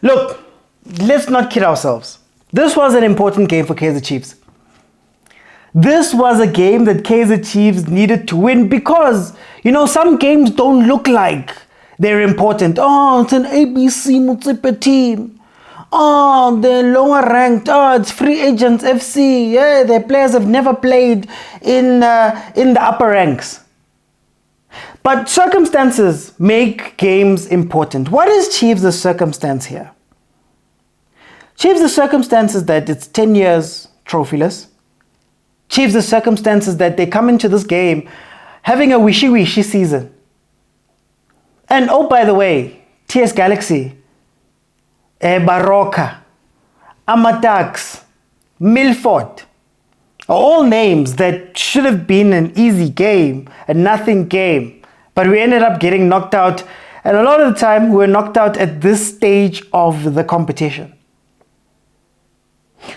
Look, let's not kid ourselves. This was an important game for Kaizer Chiefs. This was a game that Kaizer Chiefs needed to win because, some games don't look like they're important. Oh, it's an ABC Motsepe team. Oh, they're lower ranked. Oh, it's Free Agents FC. Yeah, their players have never played in the upper ranks. But circumstances make games important. What is Chiefs' circumstance here? Chiefs' circumstance is that it's 10 years trophyless. Chiefs' circumstance is that they come into this game having a wishy-wishy season. And oh, by the way, TS Galaxy, Baroka, Amatax, Milford, are all names that should have been an easy game, a nothing game. But we ended up getting knocked out. And a lot of the time, we were knocked out at this stage of the competition.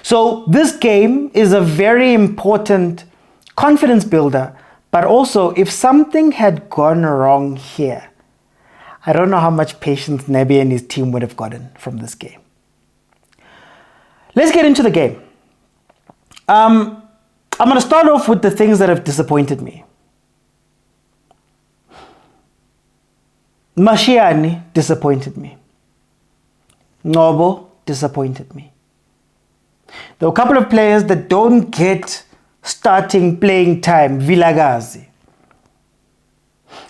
So this game is a very important confidence builder. But also, if something had gone wrong here, I don't know how much patience Nabi and his team would have gotten from this game. Let's get into the game. I'm going to start off with the things that have disappointed me. Mashiane disappointed me. Nobo disappointed me. There were a couple of players that don't get starting playing time, Vilagazi,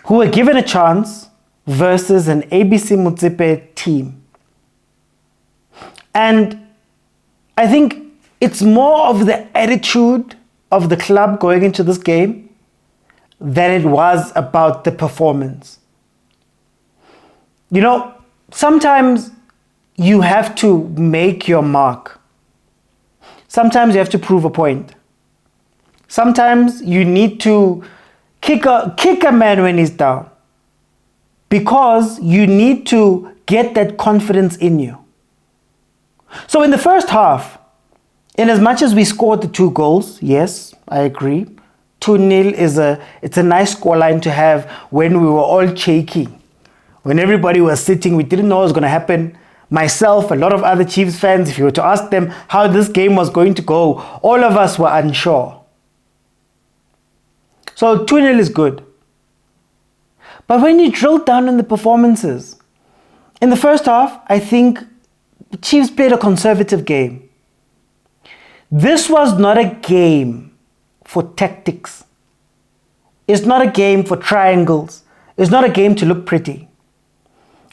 who were given a chance versus an ABC Motsepe team. And I think it's more of the attitude of the club going into this game than it was about the performance. Sometimes you have to make your mark. Sometimes you have to prove a point. Sometimes you need to kick a man when he's down, because you need to get that confidence in you. So in the first half, in as much as we scored the 2 goals, yes, I agree, 2-0 it's a nice scoreline to have when we were all shaking. When everybody was sitting, we didn't know what was going to happen. Myself, a lot of other Chiefs fans, if you were to ask them how this game was going to go, all of us were unsure. So 2-0 is good. But when you drill down on the performances, in the first half, I think the Chiefs played a conservative game. This was not a game for tactics. It's not a game for triangles. It's not a game to look pretty.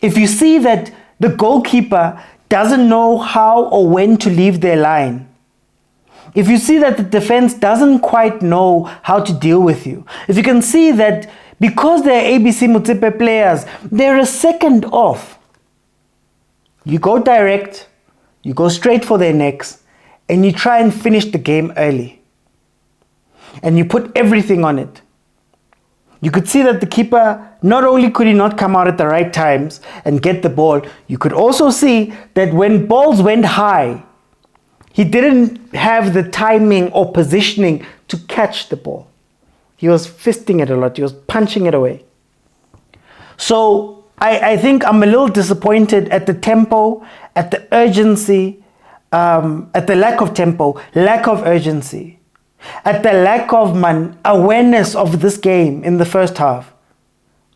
If you see that the goalkeeper doesn't know how or when to leave their line, if you see that the defense doesn't quite know how to deal with you, if you can see that because they're ABC Motsepe players, they're a second off, you go direct, you go straight for their necks, and you try and finish the game early. And you put everything on it. You could see that the keeper, not only could he not come out at the right times and get the ball, you could also see that when balls went high, he didn't have the timing or positioning to catch the ball. He was fisting it a lot. He was punching it away. So I think I'm a little disappointed at the tempo, at the urgency, at the lack of tempo, lack of urgency, at the lack of awareness of this game in the first half.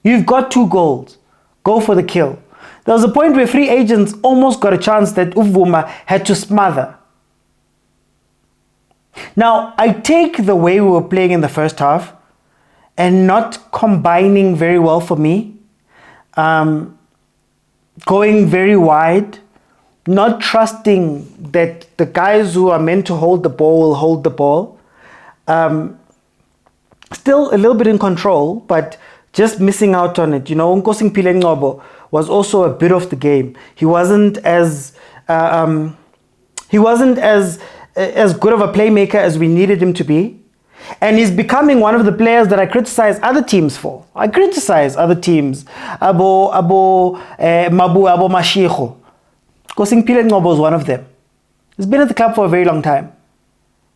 You've got 2 goals. Go for the kill. There was a point where Free Agents almost got a chance that Uvuma had to smother. Now, I take the way we were playing in the first half and not combining very well for me. Going very wide, not trusting that the guys who are meant to hold the ball will hold the ball. Still a little bit in control, but just missing out on it. Nkosi Ngobo was also a bit of the game. He wasn't as good of a playmaker as we needed him to be. And he's becoming one of the players that I criticize other teams for. I criticize other teams. Mabu Mashiko. Nkosi Ngobo is one of them. He's been at the club for a very long time.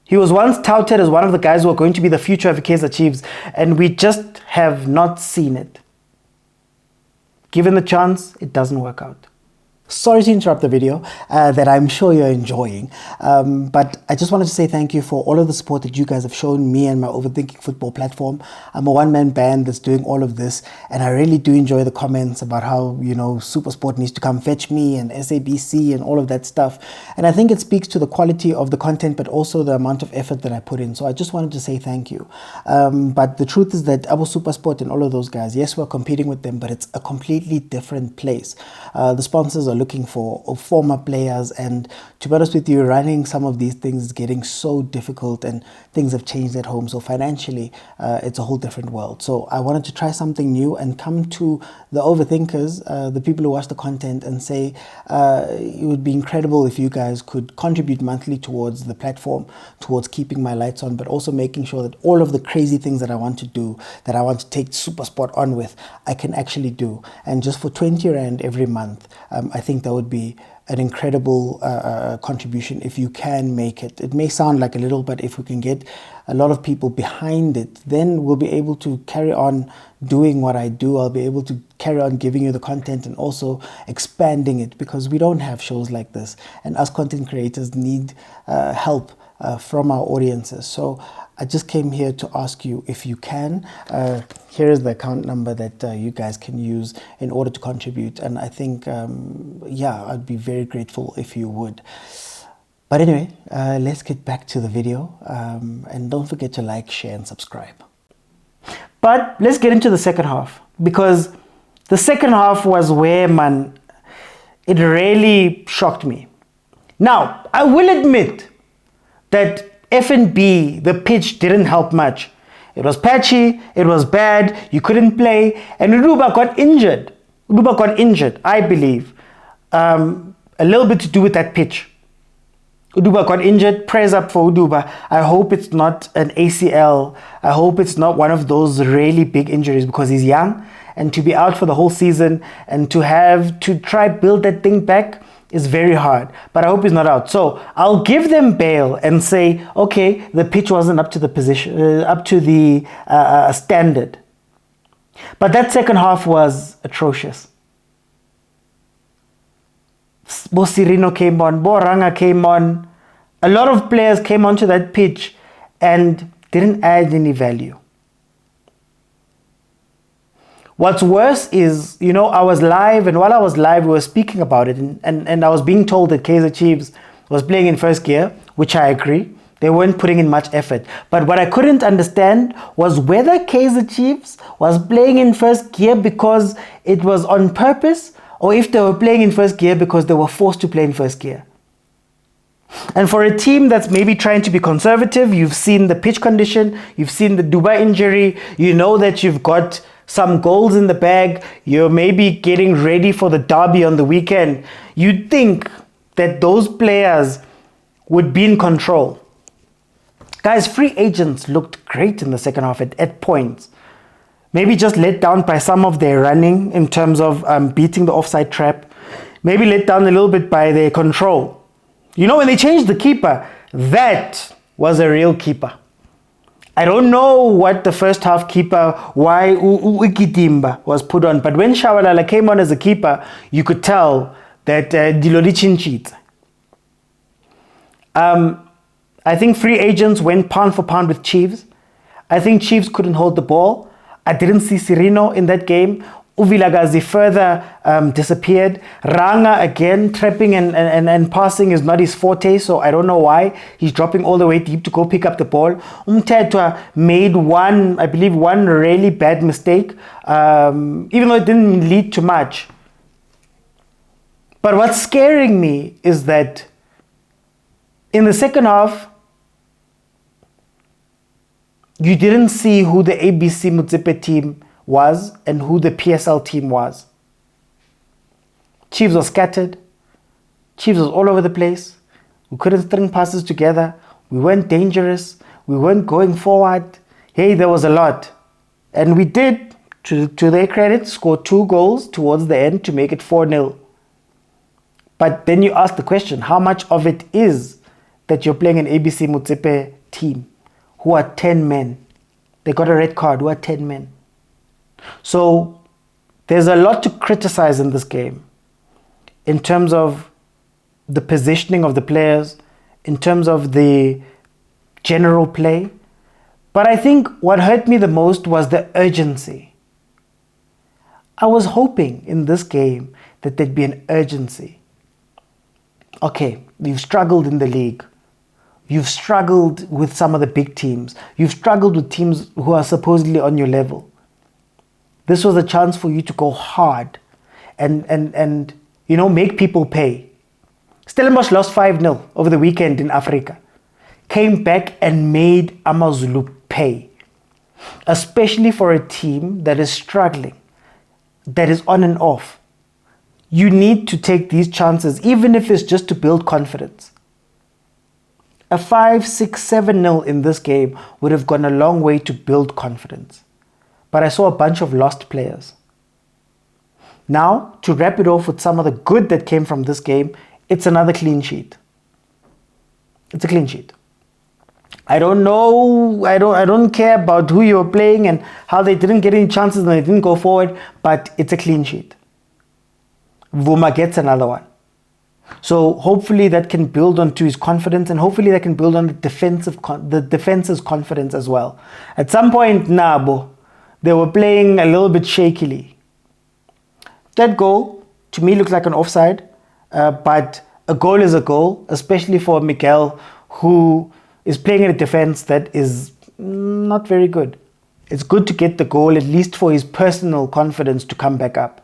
He was once touted as one of the guys who are going to be the future of Kaizer Chiefs, and we just have not seen it. Given the chance, it doesn't work out. Sorry to interrupt the video that I'm sure you're enjoying, but I just wanted to say thank you for all of the support that you guys have shown me and my Overthinking Football platform. I'm a one-man band that's doing all of this, and I really do enjoy the comments about how, you know, Supersport needs to come fetch me and SABC and all of that stuff. And I think it speaks to the quality of the content, but also the amount of effort that I put in. So I just wanted to say thank you. But the truth is that Abu Supersport and all of those guys, yes, we're competing with them, but it's a completely different place. The sponsors are looking for former players, and to be honest with you, running some of these things is getting so difficult, and things have changed at home. So financially, it's a whole different world. So I wanted to try something new and come to the overthinkers, the people who watch the content, and say it would be incredible if you guys could contribute monthly towards the platform, towards keeping my lights on, but also making sure that all of the crazy things that I want to do, that I want to take Supersport on with, I can actually do. And just for 20 Rand every month, I think that would be an incredible contribution if you can make it. It may sound like a little, but if we can get a lot of people behind it, then we'll be able to carry on doing what I do. I'll be able to carry on giving you the content and also expanding it, because we don't have shows like this, and us content creators need help from our audiences. So I just came here to ask you if you can. Here is the account number that you guys can use in order to contribute. And I think, yeah, I'd be very grateful if you would. But anyway, let's get back to the video. And don't forget to like, share, and subscribe. But let's get into the second half, because the second half was where, man, it really shocked me. Now, I will admit that F&B, the pitch didn't help much. It was patchy, it was bad, you couldn't play, and Uduba got injured. Uduba got injured, I believe. A little bit to do with that pitch. Uduba got injured. Prayers up for Uduba. I hope it's not an ACL. I hope it's not one of those really big injuries, because he's young, and to be out for the whole season and to have to try build that thing back is very hard. But I hope he's not out. So I'll give them bail and say, okay, the pitch wasn't up to the position, up to the standard. But that second half was atrocious. Bosirino came on, Boranga came on. A lot of players came onto that pitch and didn't add any value. What's worse is, you know, I was live, and while I was live, we were speaking about it, and I was being told that Kaizer Chiefs was playing in first gear, which I agree. They weren't putting in much effort. But what I couldn't understand was whether Kaizer Chiefs was playing in first gear because it was on purpose, or if they were playing in first gear because they were forced to play in first gear. And for a team that's maybe trying to be conservative, you've seen the pitch condition, you've seen the Dubai injury, you know that you've got some goals in the bag, you're maybe getting ready for the derby on the weekend. You'd think that those players would be in control. Guys, free agents looked great in the second half at points. Maybe just let down by some of their running in terms of beating the offside trap. Maybe let down a little bit by their control. You know, when they changed the keeper, that was a real keeper. I don't know what the first half keeper, why Uikidimba was put on, but when Shabalala came on as a keeper, you could tell that Diloli Chinchit. I think free agents went pound for pound with Chiefs. I think Chiefs couldn't hold the ball. I didn't see Sirino in that game. Uvilagazi further disappeared. Ranga again, trapping and passing is not his forte, so I don't know why. He's dropping all the way deep to go pick up the ball. Umtetwa made one really bad mistake, even though it didn't lead to much. But what's scaring me is that in the second half, you didn't see who the ABC Motsepe team was and who the PSL team was. Chiefs was scattered. Chiefs was all over the place. We couldn't string passes together. We weren't dangerous. We weren't going forward. Hey, there was a lot. And we did, to their credit, score 2 goals towards the end to make it 4-0. But then you ask the question, how much of it is that you're playing an ABC Motsepe team who are 10 men? They got a red card, who are 10 men. So there's a lot to criticize in this game. in terms of the positioning of the players, in terms of the general play. But I think what hurt me the most was the urgency. I was hoping in this game that there'd be an urgency. Okay, you've struggled in the league. You've struggled with some of the big teams. You've struggled with teams who are supposedly on your level. This was a chance for you to go hard and make people pay. Stellenbosch lost 5-0 over the weekend in Africa. Came back and made AmaZulu pay. Especially for a team that is struggling, that is on and off. You need to take these chances, even if it's just to build confidence. A 5-6, 7-0 in this game would have gone a long way to build confidence. But I saw a bunch of lost players. Now, to wrap it off with some of the good that came from this game, it's another clean sheet. It's a clean sheet. I don't know, I don't care about who you're playing and how they didn't get any chances and they didn't go forward, but it's a clean sheet. Vuma gets another one. So hopefully that can build onto his confidence, and hopefully that can build on the defense's confidence as well. At some point, Nabo, they were playing a little bit shakily. That goal, to me, looked like an offside, but a goal is a goal, especially for Miguel, who is playing in a defense that is not very good. It's good to get the goal, at least for his personal confidence to come back up.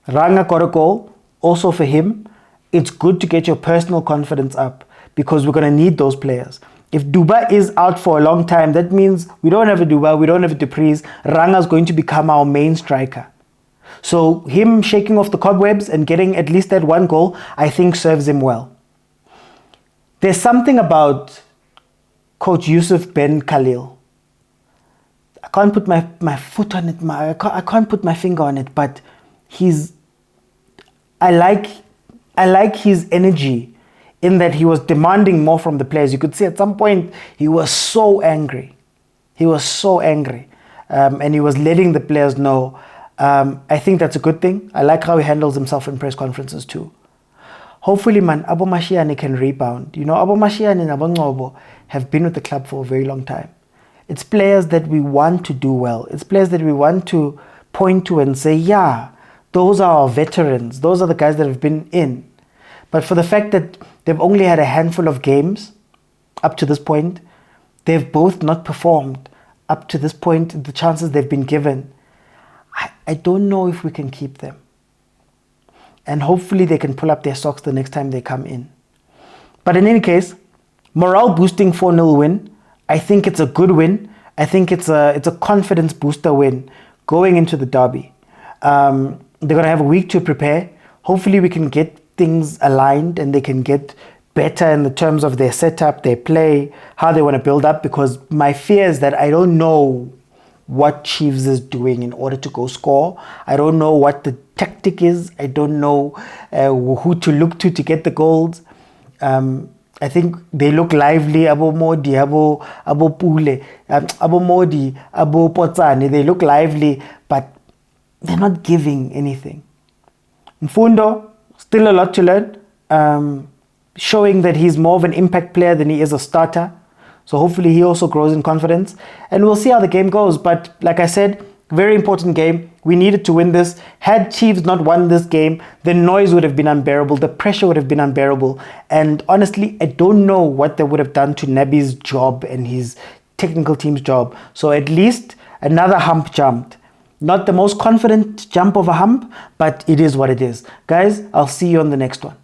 Ranga got a goal, also for him. It's good to get your personal confidence up because we're going to need those players. If Duba is out for a long time, that means we don't have a Duba, we don't have a Duprise. Ranga's going to become our main striker. So him shaking off the cobwebs and getting at least that one goal, I think serves him well. There's something about Coach Yusuf Ben Khalil. I can't put my foot on it, I can't put my finger on it, but I like his energy in that he was demanding more from the players. You could see at some point he was so angry. He was so angry. And he was letting the players know. I think that's a good thing. I like how he handles himself in press conferences too. Hopefully, man, Abo Mashiane can rebound. You know, Abo Mashiane and Abo Ngobo have been with the club for a very long time. It's players that we want to do well. It's players that we want to point to and say, yeah, those are our veterans. Those are the guys that have been in. But for the fact that they've only had a handful of games up to this point, they've both not performed up to this point, the chances they've been given. I don't know if we can keep them. And hopefully they can pull up their socks the next time they come in. But in any case, morale boosting 4-0 win. I think it's a good win. I think it's a confidence booster win going into the derby. They're going to have a week to prepare. Hopefully we can get things aligned and they can get better in the terms of their setup, their play, how they want to build up, because my fear is that I don't know what Chiefs is doing in order to go score. I don't know what the tactic is. I don't know who to look to get the goals. I think they look lively. Abo Modi, Abo Pule, Abo Modi, Abo Potsane. They look lively, but they're not giving anything. Mfundo, still a lot to learn. Showing that he's more of an impact player than he is a starter. So hopefully he also grows in confidence. And we'll see how the game goes. But like I said, very important game. We needed to win this. Had Chiefs not won this game, the noise would have been unbearable. The pressure would have been unbearable. And honestly, I don't know what they would have done to Nabi's job and his technical team's job. So at least another hump jumped. Not the most confident jump of a hump, but it is what it is. Guys, I'll see you on the next one.